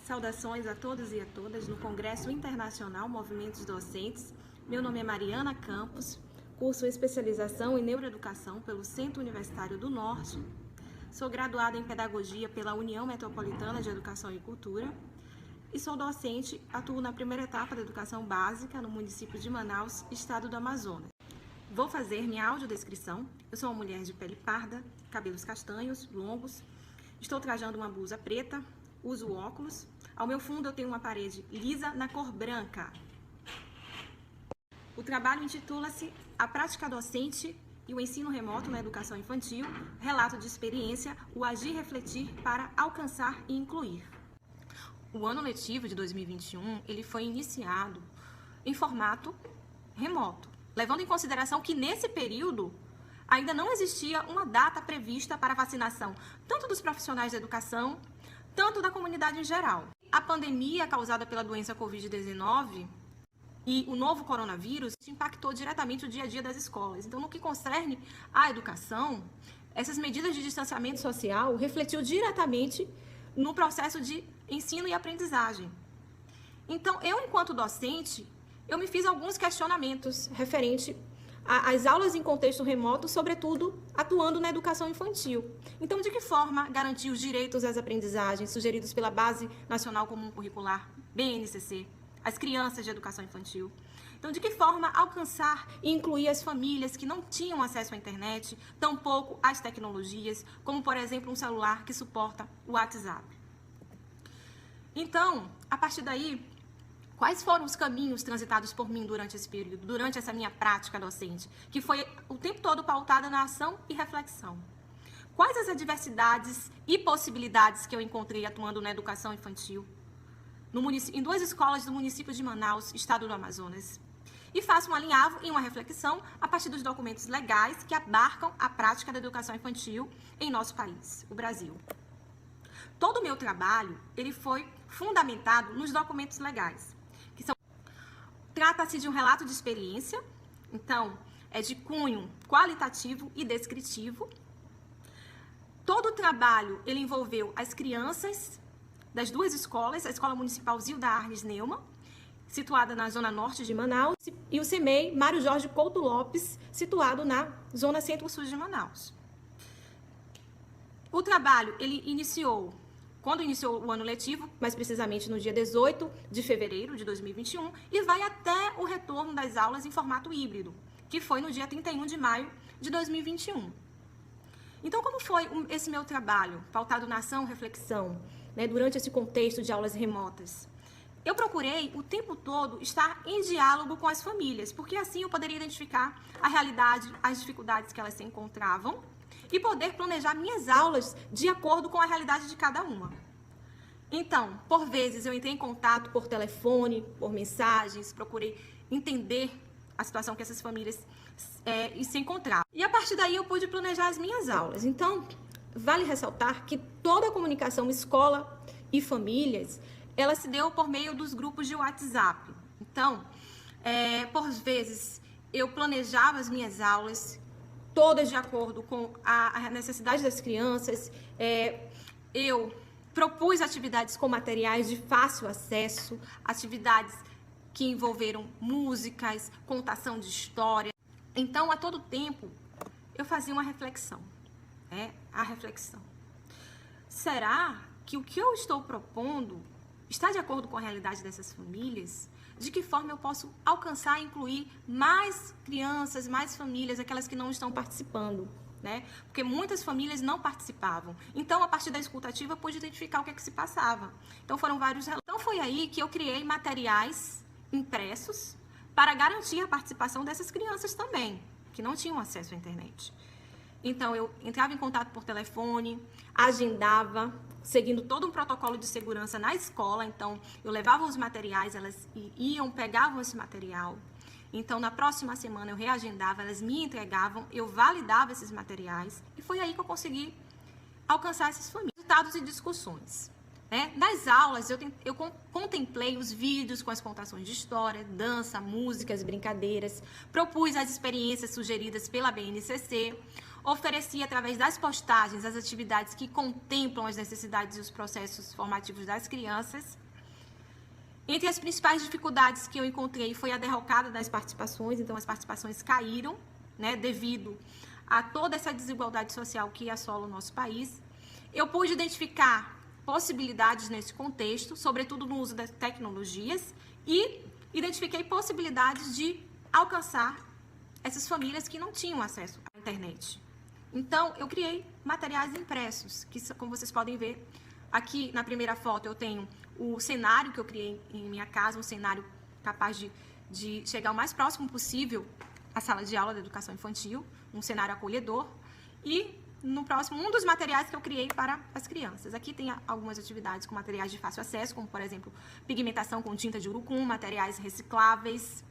Saudações a todos e a todas no Congresso Internacional Movimentos Docentes. Meu nome é Mariana Campos, curso especialização em neuroeducação pelo Centro Universitário do Norte. Sou graduada em Pedagogia pela União Metropolitana de Educação e Cultura e sou docente, atuo na primeira etapa da educação básica no município de Manaus, estado do Amazonas. Vou fazer minha audiodescrição. Eu sou uma mulher de pele parda, cabelos castanhos, longos, estou trajando uma blusa preta, uso óculos. Ao meu fundo eu tenho uma parede lisa na cor branca. O trabalho intitula-se A Prática Docente e o Ensino Remoto na Educação Infantil, Relato de Experiência, o Agir e Refletir para Alcançar e Incluir. O ano letivo de 2021, ele foi iniciado em formato remoto, levando em consideração que nesse período ainda não existia uma data prevista para a vacinação, tanto dos profissionais da educação, tanto da comunidade em geral. A pandemia causada pela doença Covid-19 e o novo coronavírus impactou diretamente o dia a dia das escolas. Então, no que concerne à educação, essas medidas de distanciamento social refletiu diretamente no processo de ensino e aprendizagem. Então, eu, enquanto docente, eu me fiz alguns questionamentos referente às aulas em contexto remoto, sobretudo atuando na educação infantil. Então, de que forma garantir os direitos às aprendizagens sugeridos pela Base Nacional Comum Curricular, BNCC, às crianças de educação infantil? Então, de que forma alcançar e incluir as famílias que não tinham acesso à internet, tampouco às tecnologias, como, por exemplo, um celular que suporta o WhatsApp? Então, a partir daí, quais foram os caminhos transitados por mim durante esse período, durante essa minha prática docente, que foi o tempo todo pautada na ação e reflexão? Quais as adversidades e possibilidades que eu encontrei atuando na educação infantil em duas escolas do município de Manaus, estado do Amazonas? E faço um alinhavo e uma reflexão a partir dos documentos legais que abarcam a prática da educação infantil em nosso país, o Brasil. Todo o meu trabalho, ele foi fundamentado nos documentos legais. Trata-se de um relato de experiência, então é de cunho qualitativo e descritivo. Todo o trabalho ele envolveu as crianças das duas escolas, a Escola Municipal Zilda Arnes Neumann, situada na zona norte de Manaus, e o CEMEI Mário Jorge Couto Lopes, situado na zona centro-sul de Manaus. O trabalho ele quando iniciou o ano letivo, mais precisamente no dia 18 de fevereiro de 2021, e vai até o retorno das aulas em formato híbrido, que foi no dia 31 de maio de 2021. Então, como foi esse meu trabalho, pautado na ação e reflexão, durante esse contexto de aulas remotas? Eu procurei o tempo todo estar em diálogo com as famílias, porque assim eu poderia identificar a realidade, as dificuldades que elas se encontravam, e poder planejar minhas aulas de acordo com a realidade de cada uma. Então, por vezes, eu entrei em contato por telefone, por mensagens, procurei entender a situação que essas famílias se encontravam. E a partir daí eu pude planejar as minhas aulas. Então, vale ressaltar que toda a comunicação escola e famílias, ela se deu por meio dos grupos de WhatsApp. Então, por vezes, eu planejava as minhas aulas todas de acordo com a necessidade das crianças. Eu propus atividades com materiais de fácil acesso, atividades que envolveram músicas, contação de história. Então, a todo tempo, eu fazia uma reflexão. A reflexão. Será que o que eu estou propondo está de acordo com a realidade dessas famílias? De que forma eu posso alcançar e incluir mais crianças, mais famílias, aquelas que não estão participando, Porque muitas famílias não participavam. Então, a partir da escutativa, eu pude identificar o que é que se passava. Então, foram vários relatos. Então, foi aí que eu criei materiais impressos para garantir a participação dessas crianças também, que não tinham acesso à internet. Então, eu entrava em contato por telefone, agendava, seguindo todo um protocolo de segurança na escola. Então, eu levava os materiais, elas pegavam esse material. Então, na próxima semana, eu reagendava, elas me entregavam, eu validava esses materiais. E foi aí que eu consegui alcançar essas famílias. Resultados e discussões. Nas aulas, eu contemplei os vídeos com as contações de história, dança, músicas, brincadeiras. Propus as experiências sugeridas pela BNCC. oferecia, através das postagens, as atividades que contemplam as necessidades e os processos formativos das crianças. Entre as principais dificuldades que eu encontrei foi a derrocada das participações, então as participações caíram, né, devido a toda essa desigualdade social que assola o nosso país. Eu pude identificar possibilidades nesse contexto, sobretudo no uso das tecnologias, e identifiquei possibilidades de alcançar essas famílias que não tinham acesso à internet. Então, eu criei materiais impressos, que, como vocês podem ver, aqui na primeira foto eu tenho o cenário que eu criei em minha casa, um cenário capaz de chegar o mais próximo possível à sala de aula da educação infantil, um cenário acolhedor, e no próximo, um dos materiais que eu criei para as crianças. Aqui tem algumas atividades com materiais de fácil acesso, como, por exemplo, pigmentação com tinta de urucum, materiais recicláveis.